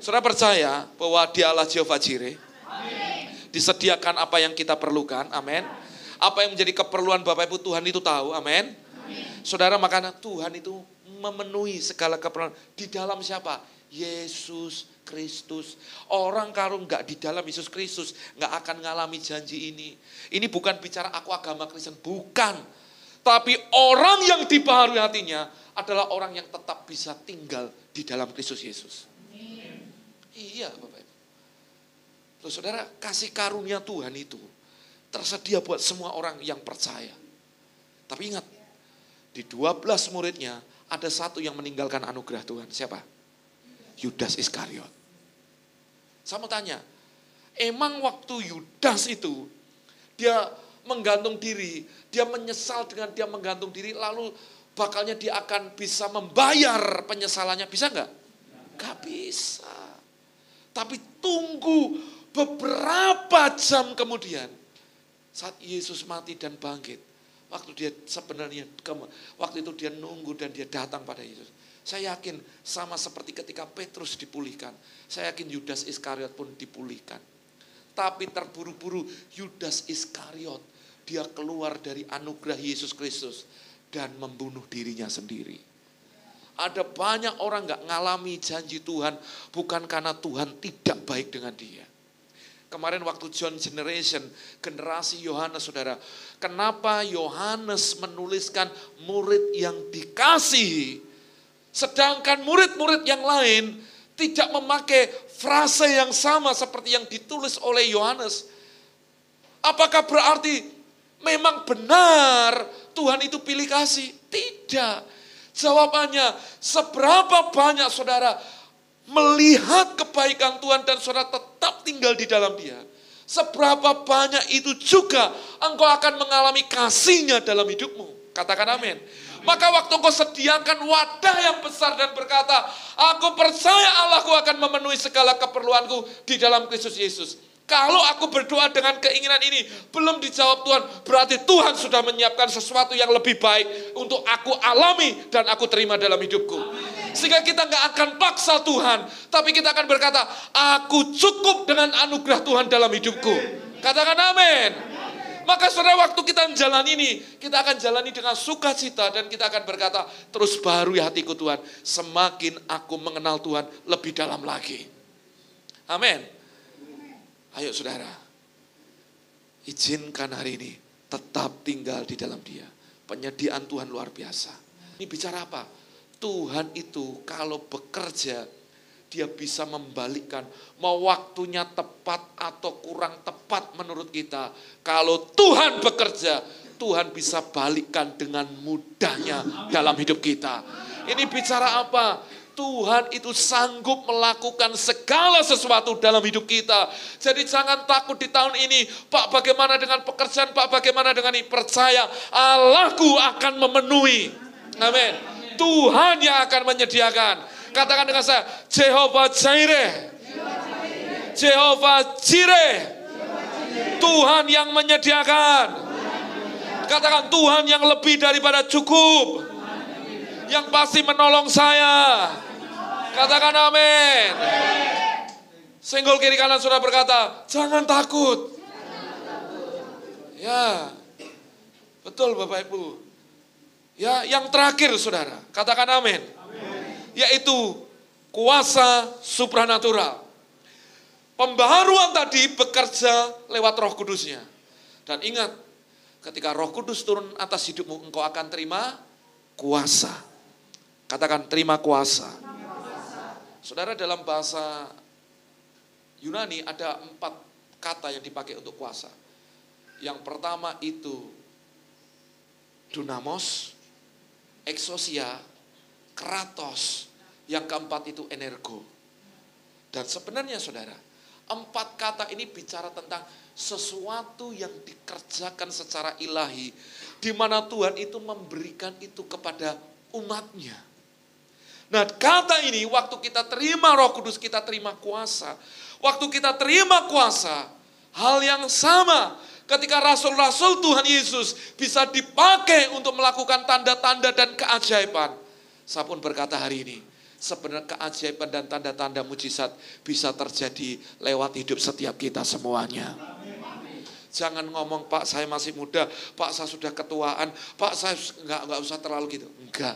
Saudara percaya bahwa Dialah Jehovah Jireh. Disediakan apa yang kita perlukan, amin. Apa yang menjadi keperluan Bapak Ibu Tuhan itu tahu, amin. Saudara, makanya Tuhan itu memenuhi segala keperluan. Di dalam siapa? Yesus Kristus. Orang kalau nggak di dalam Yesus Kristus, nggak akan ngalami janji ini. Ini bukan bicara aku agama Kristen, bukan. Tapi orang yang dibaharui hatinya adalah orang yang tetap bisa tinggal di dalam Kristus Yesus. Iya Bapak Ibu. Loh, saudara, kasih karunia Tuhan itu tersedia buat semua orang yang percaya. Tapi ingat, di 12 muridnya ada satu yang meninggalkan anugerah Tuhan. Siapa? Yudas Iskariot. Saya mau tanya, emang waktu Yudas itu dia menggantung diri, dia menyesal dengan dia menggantung diri, lalu bakalnya dia akan bisa membayar penyesalannya, bisa nggak? Nggak bisa. Tapi tunggu beberapa jam kemudian, saat Yesus mati dan bangkit, waktu dia sebenarnya, waktu itu dia nunggu dan dia datang pada Yesus. Saya yakin sama seperti ketika Petrus dipulihkan, saya yakin Yudas Iskariot pun dipulihkan. Tapi terburu-buru Yudas Iskariot, dia keluar dari anugerah Yesus Kristus dan membunuh dirinya sendiri. Ada banyak orang gak ngalami janji Tuhan bukan karena Tuhan tidak baik dengan dia. Kemarin waktu John Generation, generasi Yohanes saudara. Kenapa Yohanes menuliskan murid yang dikasihi, sedangkan murid-murid yang lain tidak memakai frase yang sama seperti yang ditulis oleh Yohanes. Apakah berarti memang benar Tuhan itu pilih kasih? Tidak. Jawabannya, seberapa banyak saudara melihat kebaikan Tuhan dan saudara tetap tinggal di dalam dia, seberapa banyak itu juga engkau akan mengalami kasih-Nya dalam hidupmu. Katakan amin. Maka waktu engkau sediakan wadah yang besar dan berkata, aku percaya Allahku akan memenuhi segala keperluanku di dalam Kristus Yesus. Kalau aku berdoa dengan keinginan ini belum dijawab Tuhan, berarti Tuhan sudah menyiapkan sesuatu yang lebih baik untuk aku alami dan aku terima dalam hidupku. Sehingga kita gak akan paksa Tuhan, tapi kita akan berkata, aku cukup dengan anugerah Tuhan dalam hidupku. Katakan amin. Maka saudara, waktu kita menjalani ini, kita akan jalani dengan sukacita dan kita akan berkata, terus baharui hatiku Tuhan, semakin aku mengenal Tuhan lebih dalam lagi. Amin. Ayo saudara, izinkan hari ini tetap tinggal di dalam dia. Penyediaan Tuhan luar biasa. Ini bicara apa? Tuhan itu kalau bekerja, dia bisa membalikkan. Mau waktunya tepat atau kurang tepat menurut kita. Kalau Tuhan bekerja, Tuhan bisa balikkan dengan mudahnya dalam hidup kita. Ini bicara apa? Tuhan itu sanggup melakukan segala sesuatu dalam hidup kita. Jadi jangan takut di tahun ini, Pak bagaimana dengan pekerjaan, Pak bagaimana dengan ini. Percaya Allahku akan memenuhi. Amin. Tuhan yang akan menyediakan. Katakan dengan saya, Jehovah Jireh. Jehovah Jireh. Tuhan yang menyediakan. Katakan Tuhan yang lebih daripada cukup. Yang pasti menolong saya. Katakan amin. Senggol kiri kanan saudara berkata, jangan takut. Ya, betul Bapak Ibu. Ya, yang terakhir saudara, katakan amin. Yaitu kuasa supranatural. Pembaharuan tadi bekerja lewat Roh Kudusnya. Dan ingat, ketika Roh Kudus turun atas hidupmu, engkau akan terima kuasa. Katakan terima kuasa. Saudara, dalam bahasa Yunani ada 4 kata yang dipakai untuk kuasa. Yang pertama itu dunamos, exousia, kratos. Yang keempat itu energo. Dan sebenarnya saudara, 4 kata ini bicara tentang sesuatu yang dikerjakan secara ilahi, di mana Tuhan itu memberikan itu kepada umatnya. Nah, kata ini waktu kita terima Roh Kudus, kita terima kuasa. Waktu kita terima kuasa, hal yang sama ketika rasul-rasul Tuhan Yesus bisa dipakai untuk melakukan tanda-tanda dan keajaiban. Saya pun berkata hari ini, sebenarnya keajaiban dan tanda-tanda mujizat bisa terjadi lewat hidup setiap kita semuanya. Jangan ngomong, Pak saya masih muda, Pak saya sudah ketuaan, Pak saya enggak usah terlalu gitu. Enggak.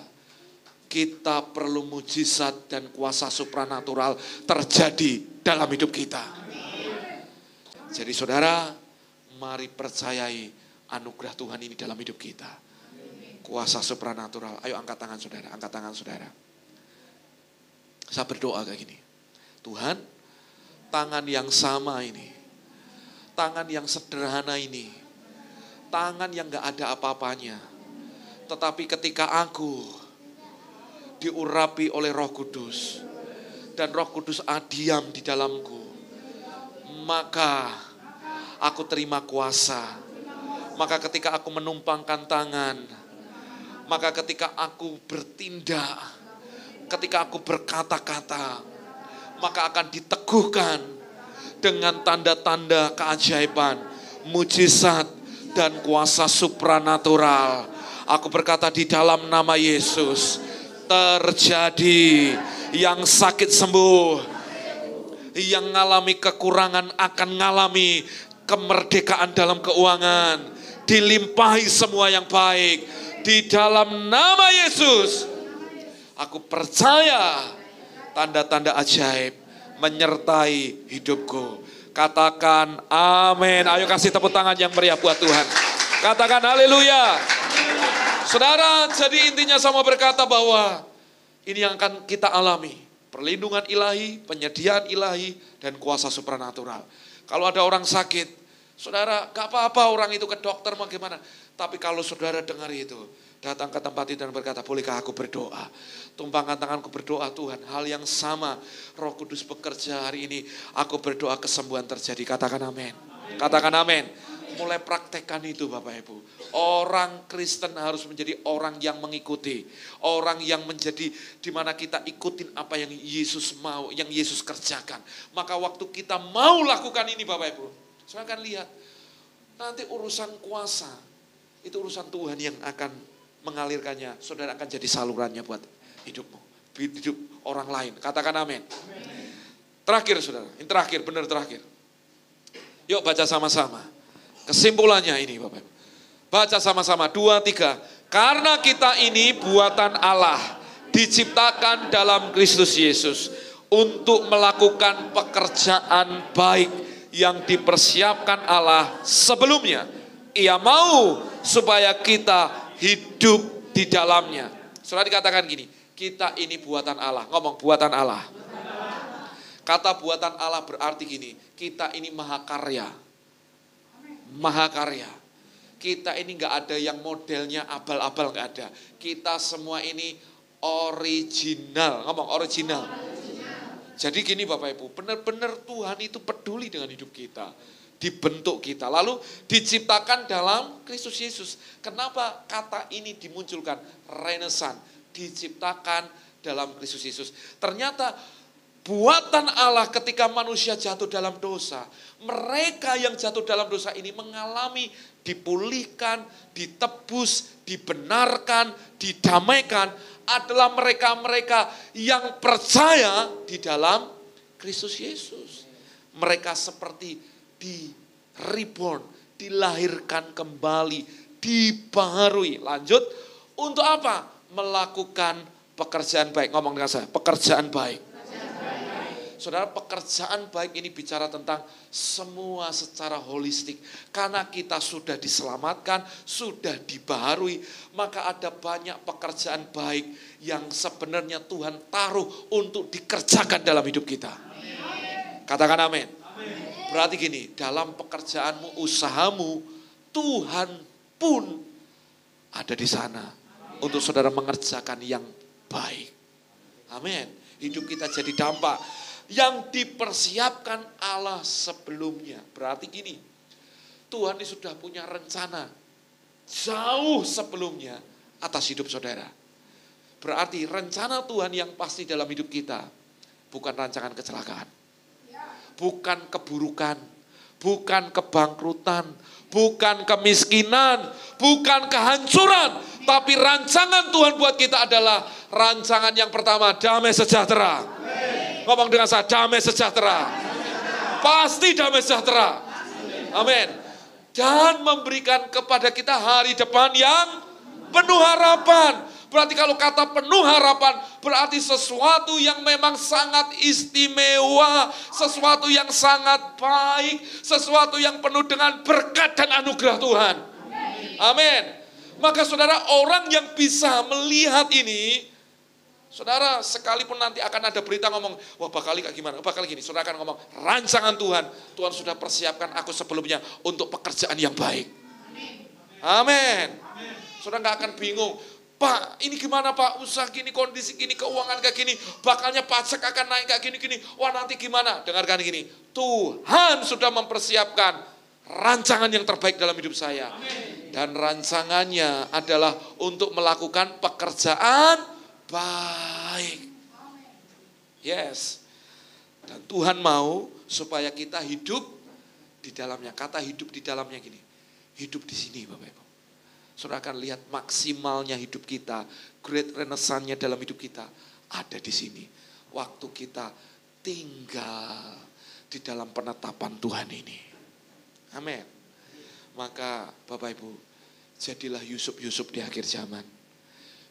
Kita perlu mujizat dan kuasa supranatural terjadi dalam hidup kita. Jadi saudara, mari percayai anugerah Tuhan ini dalam hidup kita. Kuasa supranatural. Ayo angkat tangan saudara, angkat tangan saudara. Saya berdoa kayak gini. Tuhan, tangan yang sama ini, tangan yang sederhana ini, tangan yang gak ada apa-apanya, tetapi ketika aku diurapi oleh Roh Kudus, dan Roh Kudus diam di dalamku, maka aku terima kuasa. Maka ketika aku menumpangkan tangan, maka ketika aku bertindak, ketika aku berkata-kata, maka akan diteguhkan dengan tanda-tanda keajaiban, mujizat, dan kuasa supranatural. Aku berkata di dalam nama Yesus, terjadi. Yang sakit sembuh, yang ngalami kekurangan akan ngalami kemerdekaan dalam keuangan, dilimpahi semua yang baik. Di dalam nama Yesus, aku percaya tanda-tanda ajaib menyertai hidupku. Katakan amin. Ayo kasih tepuk tangan yang meriah buat Tuhan. Katakan haleluya. Saudara, jadi intinya sama berkata bahwa ini yang akan kita alami. Perlindungan ilahi, penyediaan ilahi, dan kuasa supranatural. Kalau ada orang sakit, saudara, gak apa-apa orang itu ke dokter bagaimana. Tapi kalau saudara dengar itu, datang ke tempat itu dan berkata, bolehkah aku berdoa? Tumpangkan tanganku berdoa, Tuhan. Hal yang sama, Roh Kudus bekerja hari ini. Aku berdoa kesembuhan terjadi. Katakan amin. Katakan amin. Mulai praktekkan itu Bapak Ibu. Orang Kristen harus menjadi orang yang mengikuti. Orang yang menjadi di mana kita ikutin apa yang Yesus mau, yang Yesus kerjakan. Maka waktu kita mau lakukan ini Bapak Ibu, saya akan lihat nanti urusan kuasa, itu urusan Tuhan yang akan mengalirkannya. Saudara akan jadi salurannya buat hidupmu, hidup orang lain. Katakan amin. Terakhir saudara, ini terakhir, benar terakhir. Yuk baca sama-sama. Kesimpulannya ini Bapak Ibu. Baca sama-sama 2, 3. Karena kita ini buatan Allah, diciptakan dalam Kristus Yesus untuk melakukan pekerjaan baik yang dipersiapkan Allah sebelumnya. Ia mau supaya kita hidup di dalamnya. Saudara dikatakan gini, kita ini buatan Allah. Ngomong buatan Allah. Kata buatan Allah berarti gini, kita ini mahakarya. Mahakarya. Kita ini gak ada yang modelnya abal-abal, gak ada. Kita semua ini original. Ngomong original. Jadi gini Bapak Ibu, benar-benar Tuhan itu peduli dengan hidup kita. Dibentuk kita, lalu diciptakan dalam Kristus Yesus. Kenapa kata ini dimunculkan? Renesan, diciptakan dalam Kristus Yesus. Ternyata buatan Allah ketika manusia jatuh dalam dosa, mereka yang jatuh dalam dosa ini mengalami dipulihkan, ditebus, dibenarkan, didamaikan adalah mereka-mereka yang percaya di dalam Kristus Yesus. Mereka seperti di reborn, dilahirkan kembali, dibaharui. Lanjut, untuk apa? Melakukan pekerjaan baik. Ngomong dengan saya, pekerjaan baik. Saudara, pekerjaan baik ini bicara tentang semua secara holistik. Karena kita sudah diselamatkan, sudah dibaharui, maka ada banyak pekerjaan baik yang sebenarnya Tuhan taruh untuk dikerjakan dalam hidup kita. Amin. Katakan amin. Berarti gini, dalam pekerjaanmu, usahamu, Tuhan pun ada di sana untuk saudara mengerjakan yang baik. Amin. Hidup kita jadi dampak yang dipersiapkan Allah sebelumnya. Berarti gini, Tuhan ini sudah punya rencana jauh sebelumnya atas hidup saudara. Berarti rencana Tuhan yang pasti dalam hidup kita bukan rancangan kecelakaan, bukan keburukan, bukan kebangkrutan, bukan kemiskinan, bukan kehancuran. Tapi rancangan Tuhan buat kita adalah rancangan yang pertama, damai sejahtera. Ngomong dengan saya, damai sejahtera. Pasti damai sejahtera. Amin. Dan memberikan kepada kita hari depan yang penuh harapan. Berarti kalau kata penuh harapan, berarti sesuatu yang memang sangat istimewa, sesuatu yang sangat baik, sesuatu yang penuh dengan berkat dan anugerah Tuhan. Amin. Maka saudara, orang yang bisa melihat ini, saudara, sekalipun nanti akan ada berita ngomong, wah bakal kayak gimana, bakal gini. Saudara akan ngomong, rancangan Tuhan, Tuhan sudah persiapkan aku sebelumnya untuk pekerjaan yang baik. Amin. Saudara gak akan bingung, Pak ini gimana Pak, usaha gini, kondisi gini, keuangan kayak gini, bakalnya pajak akan naik kayak gini-gini, wah nanti gimana. Dengarkan gini, Tuhan sudah mempersiapkan rancangan yang terbaik dalam hidup saya. Dan rancangannya adalah untuk melakukan pekerjaan baik. Yes. Dan Tuhan mau supaya kita hidup di dalamnya. Kata hidup di dalamnya gini. Hidup di sini Bapak Ibu. Saudara akan lihat maksimalnya hidup kita. Great renaissance-nya dalam hidup kita. Ada di sini. Waktu kita tinggal di dalam penetapan Tuhan ini. Amin. Maka Bapak Ibu, jadilah Yusuf-Yusuf di akhir zaman.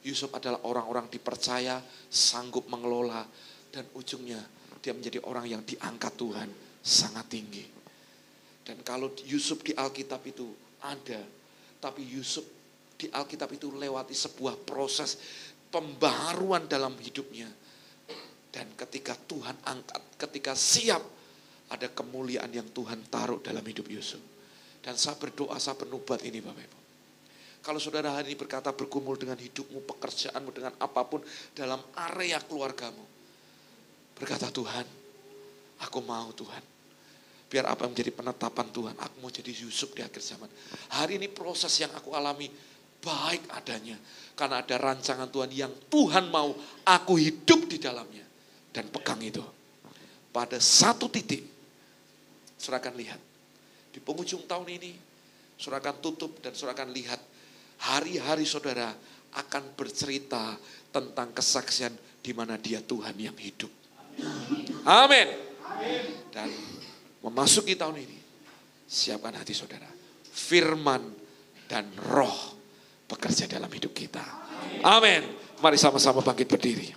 Yusuf adalah orang-orang dipercaya, sanggup mengelola, dan ujungnya dia menjadi orang yang diangkat Tuhan sangat tinggi. Dan kalau Yusuf di Alkitab itu ada, tapi Yusuf di Alkitab itu lewati sebuah proses pembaharuan dalam hidupnya. Dan ketika Tuhan angkat, ketika siap, ada kemuliaan yang Tuhan taruh dalam hidup Yusuf. Dan saya berdoa, saya bernubuat ini Bapak Ibu. Kalau saudara hari ini berkata bergumul dengan hidupmu, pekerjaanmu, dengan apapun dalam area keluargamu. Berkata Tuhan, aku mau Tuhan. Biar apa yang menjadi penetapan Tuhan, aku mau jadi Yusuf di akhir zaman. Hari ini proses yang aku alami baik adanya. Karena ada rancangan Tuhan yang Tuhan mau aku hidup di dalamnya. Dan pegang itu. Pada satu titik, saudara akan lihat. Di penghujung tahun ini, saudara akan tutup dan saudara akan lihat. Hari-hari saudara akan bercerita tentang kesaksian di mana dia Tuhan yang hidup. Amin. Dan memasuki tahun ini, siapkan hati saudara. Firman dan roh bekerja dalam hidup kita. Amin. Mari sama-sama bangkit berdiri.